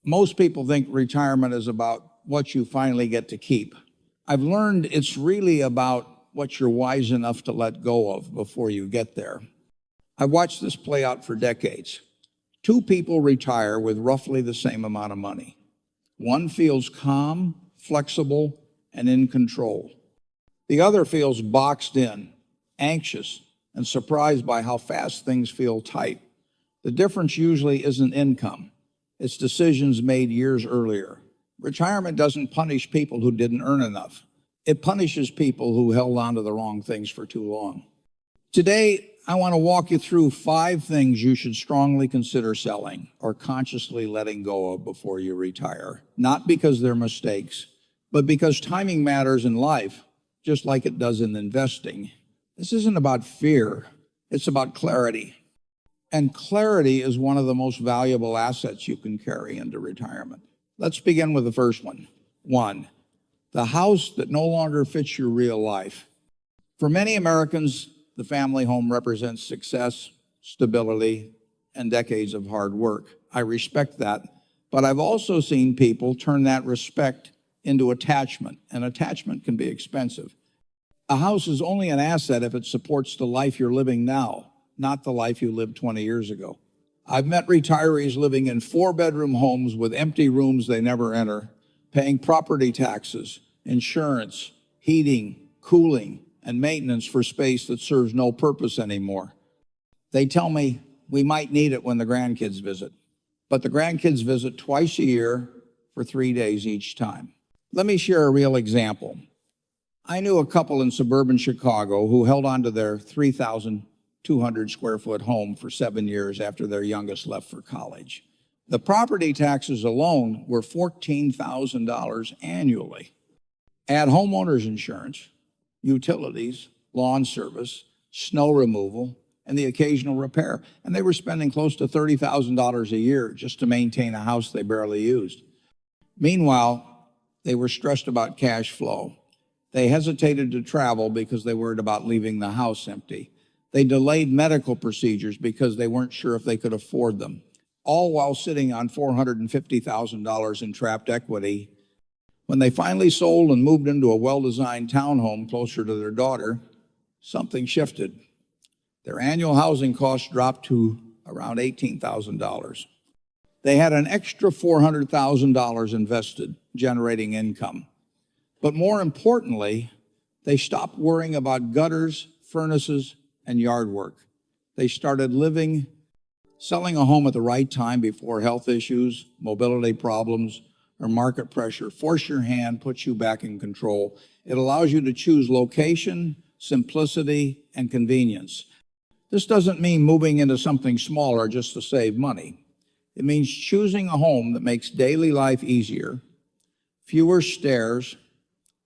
Most people think retirement is about what you finally get to keep. I've learned it's really about what you're wise enough to let go of before you get there. I've watched this play out for decades. Two people retire with roughly the same amount of money. One feels calm, flexible, and in control. The other feels boxed in, anxious, and surprised by how fast things feel tight. The difference usually isn't income. It's decisions made years earlier. Retirement doesn't punish people who didn't earn enough. It punishes people who held on to the wrong things for too long. Today, I want to walk you through 5 things you should strongly consider selling or consciously letting go of before you retire. Not because they're mistakes, but because timing matters in life, just like it does in investing. This isn't about fear, it's about clarity. And clarity is one of the most valuable assets you can carry into retirement. Let's begin with the first one. 1, the house that no longer fits your real life. For many Americans, the family home represents success, stability, and decades of hard work. I respect that, but I've also seen people turn that respect into attachment, and attachment can be expensive. A house is only an asset if it supports the life you're living now, not the life you lived 20 years ago. I've met retirees living in 4-bedroom homes with empty rooms they never enter, paying property taxes, insurance, heating, cooling, and maintenance for space that serves no purpose anymore. They tell me we might need it when the grandkids visit, but the grandkids visit twice a year for 3 days each time. Let me share a real example. I knew a couple in suburban Chicago who held on to their 3,200 square foot home for 7 years after their youngest left for college. The property taxes alone were $14,000 annually. Add homeowners insurance, utilities, lawn service, snow removal, and the occasional repair. And they were spending close to $30,000 a year just to maintain a house they barely used. Meanwhile, they were stressed about cash flow. They hesitated to travel because they worried about leaving the house empty. They delayed medical procedures because they weren't sure if they could afford them, all while sitting on $450,000 in trapped equity. When they finally sold and moved into a well-designed townhome closer to their daughter, something shifted. Their annual housing costs dropped to around $18,000. They had an extra $400,000 invested, generating income. But more importantly, they stopped worrying about gutters, furnaces, and yard work. They started selling a home at the right time before health issues, mobility problems, or market pressure force your hand, puts you back in control. It allows you to choose location, simplicity, and convenience. This doesn't mean moving into something smaller just to save money. It means choosing a home that makes daily life easier, fewer stairs,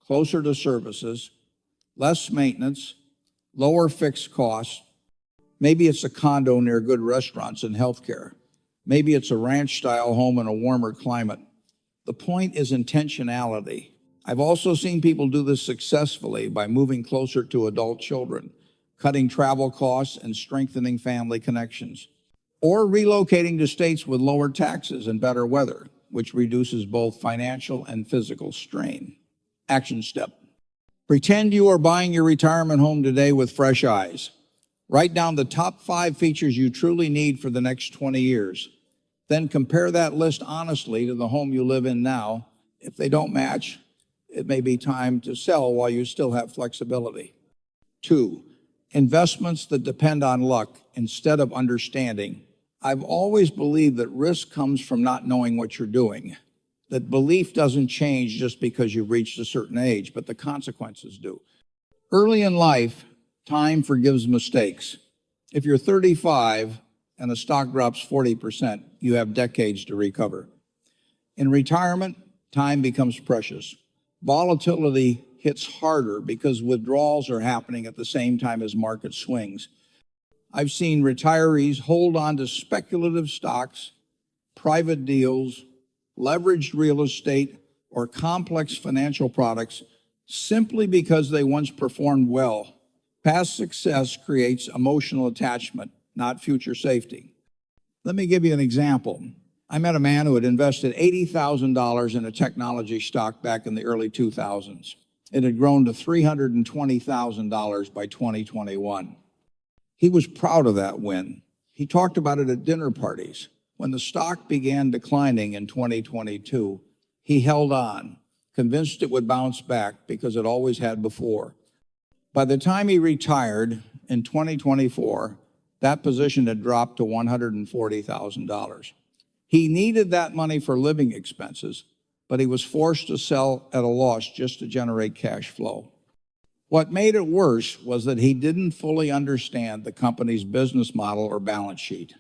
closer to services, less maintenance, lower fixed costs. Maybe it's a condo near good restaurants and healthcare. Maybe it's a ranch-style home in a warmer climate. The point is intentionality. I've also seen people do this successfully by moving closer to adult children, cutting travel costs and strengthening family connections, or relocating to states with lower taxes and better weather, which reduces both financial and physical strain. Action step. Pretend you are buying your retirement home today with fresh eyes. Write down the top 5 features you truly need for the next 20 years. Then compare that list honestly to the home you live in now. If they don't match, it may be time to sell while you still have flexibility. 2, investments that depend on luck instead of understanding. I've always believed that risk comes from not knowing what you're doing, that belief doesn't change just because you've reached a certain age, but the consequences do. Early in life, time forgives mistakes. If you're 35 and the stock drops 40%, you have decades to recover. In retirement, time becomes precious. Volatility hits harder because withdrawals are happening at the same time as market swings. I've seen retirees hold on to speculative stocks, private deals, leveraged real estate, or complex financial products simply because they once performed well. Past success creates emotional attachment, not future safety. Let me give you an example. I met a man who had invested $80,000 in a technology stock back in the early 2000s. It had grown to $320,000 by 2021. He was proud of that win. He talked about it at dinner parties. When the stock began declining in 2022, he held on, convinced it would bounce back because it always had before. By the time he retired in 2024, that position had dropped to $140,000. He needed that money for living expenses, but he was forced to sell at a loss just to generate cash flow. What made it worse was that he didn't fully understand the company's business model or balance sheet.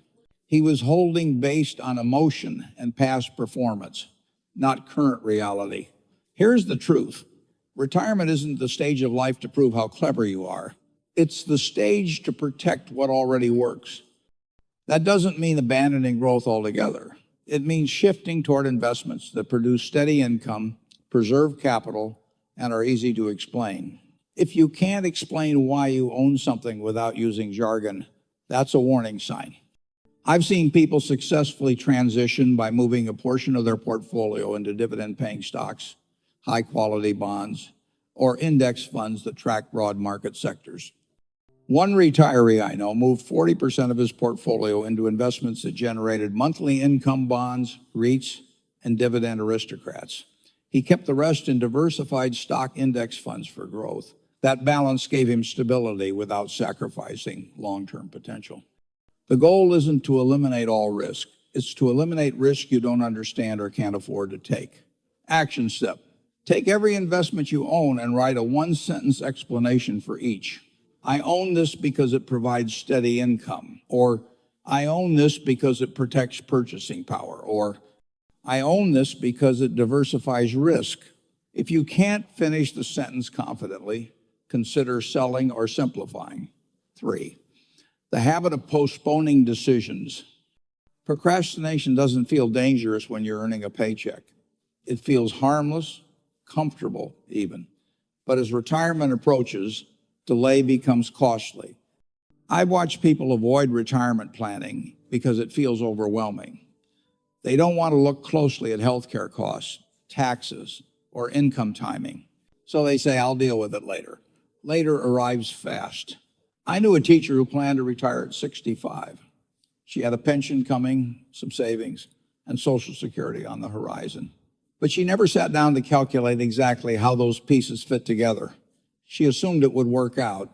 He was holding based on emotion and past performance, not current reality. Here's the truth. Retirement isn't the stage of life to prove how clever you are. It's the stage to protect what already works. That doesn't mean abandoning growth altogether. It means shifting toward investments that produce steady income, preserve capital, and are easy to explain. If you can't explain why you own something without using jargon, that's a warning sign. I've seen people successfully transition by moving a portion of their portfolio into dividend-paying stocks, high-quality bonds, or index funds that track broad market sectors. One retiree I know moved 40% of his portfolio into investments that generated monthly income bonds, REITs, and dividend aristocrats. He kept the rest in diversified stock index funds for growth. That balance gave him stability without sacrificing long-term potential. The goal isn't to eliminate all risk. It's to eliminate risk you don't understand or can't afford to take. Action step. Take every investment you own and write a one-sentence explanation for each. I own this because it provides steady income, or I own this because it protects purchasing power, or I own this because it diversifies risk. If you can't finish the sentence confidently, consider selling or simplifying. 3, the habit of postponing decisions. Procrastination doesn't feel dangerous when you're earning a paycheck. It feels harmless, comfortable even. But as retirement approaches, delay becomes costly. I've watched people avoid retirement planning because it feels overwhelming. They don't want to look closely at healthcare costs, taxes, or income timing. So they say, I'll deal with it later. Later arrives fast. I knew a teacher who planned to retire at 65. She had a pension coming, some savings, and Social Security on the horizon. But she never sat down to calculate exactly how those pieces fit together. She assumed it would work out.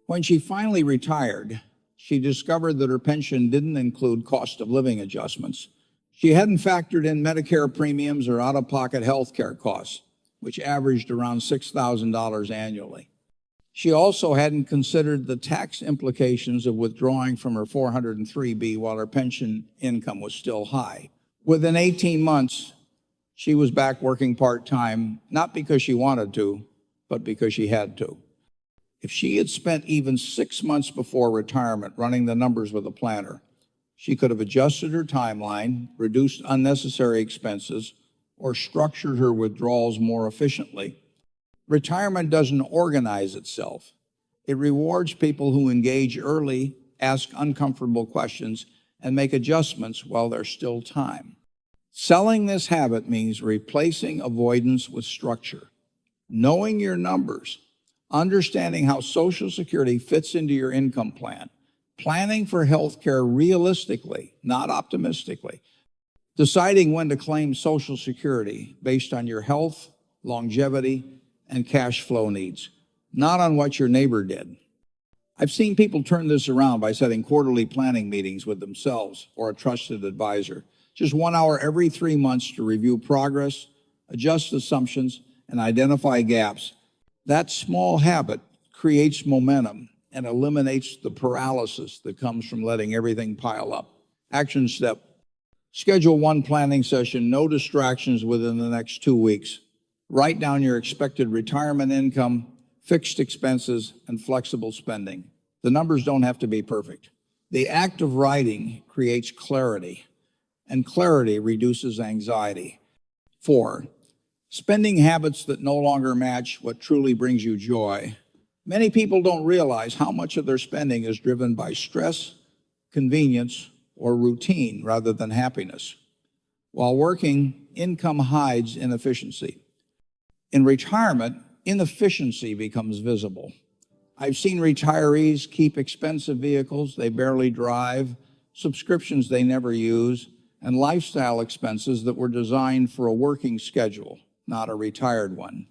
When she finally retired, she discovered that her pension didn't include cost of living adjustments. She hadn't factored in Medicare premiums or out-of-pocket health care costs, which averaged around $6,000 annually. She also hadn't considered the tax implications of withdrawing from her 403B while her pension income was still high. Within 18 months, she was back working part-time, not because she wanted to, but because she had to. If she had spent even 6 months before retirement running the numbers with a planner, she could have adjusted her timeline, reduced unnecessary expenses, or structured her withdrawals more efficiently. Retirement doesn't organize itself. It rewards people who engage early, ask uncomfortable questions, and make adjustments while there's still time. Selling this habit means replacing avoidance with structure. Knowing your numbers, understanding how Social Security fits into your income plan, planning for health care realistically, not optimistically, deciding when to claim Social Security based on your health, longevity, and cash flow needs, not on what your neighbor did. I've seen people turn this around by setting quarterly planning meetings with themselves or a trusted advisor. Just 1 hour every 3 months to review progress, adjust assumptions, and identify gaps. That small habit creates momentum and eliminates the paralysis that comes from letting everything pile up. Action step. Schedule one planning session, no distractions within the next 2 weeks. Write down your expected retirement income, fixed expenses, and flexible spending. The numbers don't have to be perfect. The act of writing creates clarity, and clarity reduces anxiety. 4, spending habits that no longer match what truly brings you joy. Many people don't realize how much of their spending is driven by stress, convenience, or routine rather than happiness. While working, income hides inefficiency. In retirement, inefficiency becomes visible. I've seen retirees keep expensive vehicles they barely drive, subscriptions they never use, and lifestyle expenses that were designed for a working schedule, not a retired one.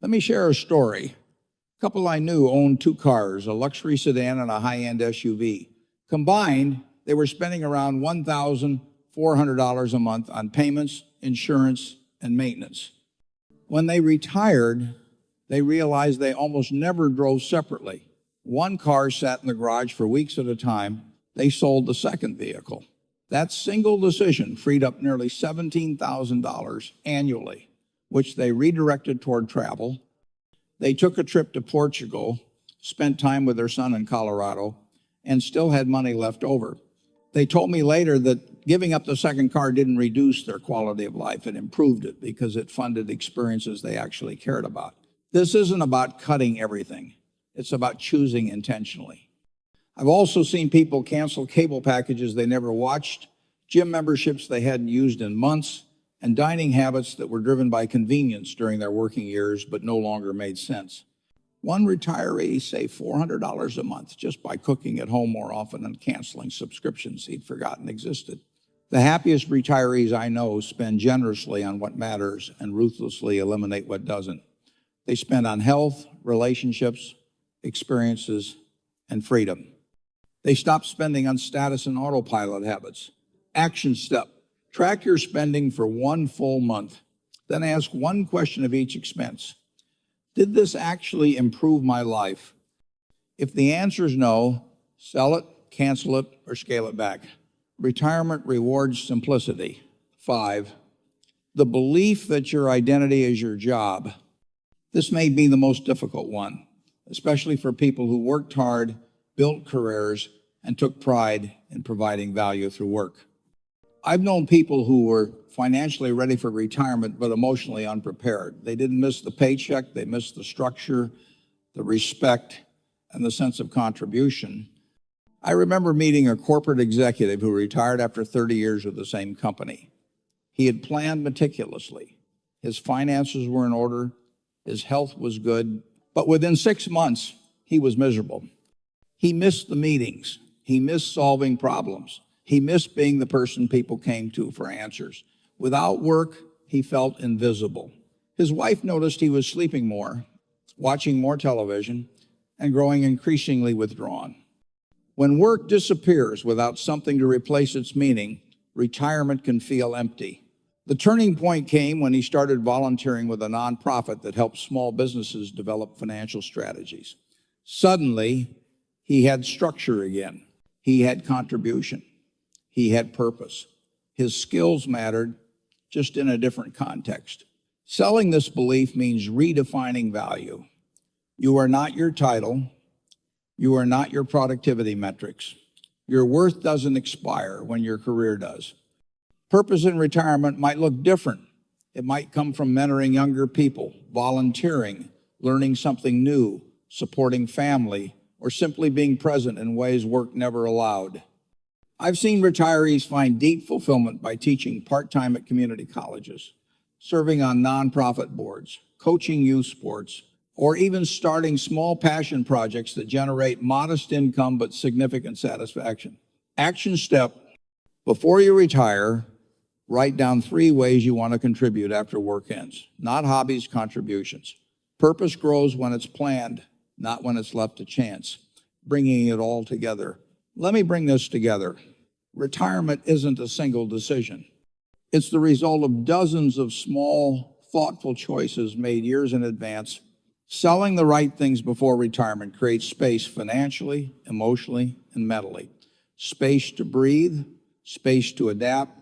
Let me share a story. A couple I knew owned two cars, a luxury sedan and a high-end SUV. Combined, they were spending around $1,400 a month on payments, insurance, and maintenance. When they retired, they realized they almost never drove separately. One car sat in the garage for weeks at a time. They sold the second vehicle. That single decision freed up nearly $17,000 annually, which they redirected toward travel. They took a trip to Portugal, spent time with their son in Colorado, and still had money left over. They told me later that giving up the second car didn't reduce their quality of life. It improved it because it funded experiences they actually cared about. This isn't about cutting everything. It's about choosing intentionally. I've also seen people cancel cable packages they never watched, gym memberships they hadn't used in months, and dining habits that were driven by convenience during their working years but no longer made sense. One retiree saved $400 a month just by cooking at home more often and canceling subscriptions he'd forgotten existed. The happiest retirees I know spend generously on what matters and ruthlessly eliminate what doesn't. They spend on health, relationships, experiences, and freedom. They stop spending on status and autopilot habits. Action step: track your spending for one full month. Then ask one question of each expense. Did this actually improve my life? If the answer is no, sell it, cancel it, or scale it back. Retirement rewards simplicity. 5, the belief that your identity is your job. This may be the most difficult one, especially for people who worked hard, built careers, and took pride in providing value through work. I've known people who were financially ready for retirement but emotionally unprepared. They didn't miss the paycheck, they missed the structure, the respect, and the sense of contribution. I remember meeting a corporate executive who retired after 30 years with the same company. He had planned meticulously. His finances were in order, his health was good, but within 6 months, he was miserable. He missed the meetings. He missed solving problems. He missed being the person people came to for answers. Without work, he felt invisible. His wife noticed he was sleeping more, watching more television, and growing increasingly withdrawn. When work disappears without something to replace its meaning, retirement can feel empty. The turning point came when he started volunteering with a nonprofit that helps small businesses develop financial strategies. Suddenly, he had structure again. He had contribution. He had purpose. His skills mattered, just in a different context. Selling this belief means redefining value. You are not your title. You are not your productivity metrics. Your worth doesn't expire when your career does. Purpose in retirement might look different. It might come from mentoring younger people, volunteering, learning something new, supporting family, or simply being present in ways work never allowed. I've seen retirees find deep fulfillment by teaching part-time at community colleges, serving on nonprofit boards, coaching youth sports, or even starting small passion projects that generate modest income but significant satisfaction. Action step: before you retire, write down 3 ways you want to contribute after work ends. Not hobbies, contributions. Purpose grows when it's planned, not when it's left to chance. Bringing it all together. Let me bring this together. Retirement isn't a single decision. It's the result of dozens of small, thoughtful choices made years in advance. Selling the right things before retirement creates space financially, emotionally, and mentally. Space to breathe, space to adapt,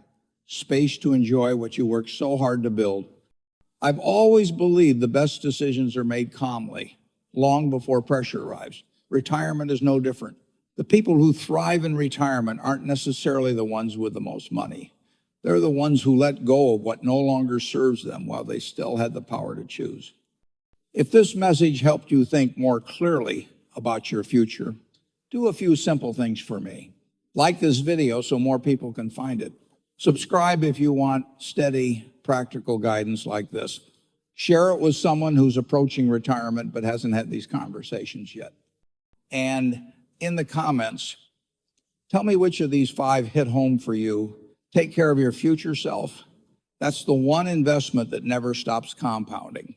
space to enjoy what you worked so hard to build. I've always believed the best decisions are made calmly, long before pressure arrives. Retirement is no different. The people who thrive in retirement aren't necessarily the ones with the most money. They're the ones who let go of what no longer serves them while they still had the power to choose. If this message helped you think more clearly about your future, do a few simple things for me. Like this video so more people can find it. Subscribe if you want steady, practical guidance like this. Share it with someone who's approaching retirement but hasn't had these conversations yet. And in the comments, tell me which of these 5 hit home for you. Take care of your future self. That's the one investment that never stops compounding.